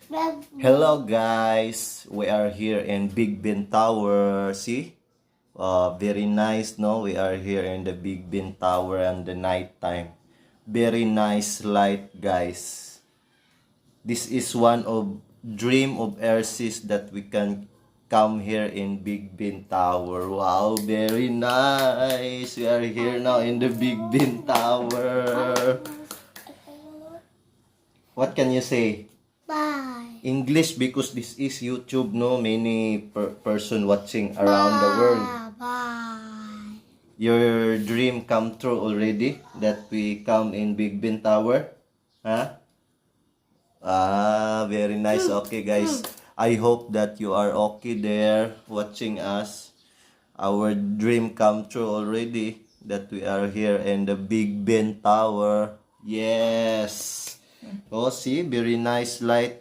Hello guys, we are here in Big Ben Tower. See? Very nice, no? We are here in the Big Ben Tower and the night time. Very nice light, guys. This is one of dream of Airsis that we can come here in Big Ben Tower. Wow, very nice. We are here now in the Big Ben Tower. What can you say? Bye. English because this is YouTube, no? Many person watching around the world. Bye. Your dream come true already that we come in Big Ben Tower? Huh? Very nice. Okay, guys. I hope that you are okay there watching us. Our dream come true already that we are here in the Big Ben Tower. Yes. Oh, see, very nice light.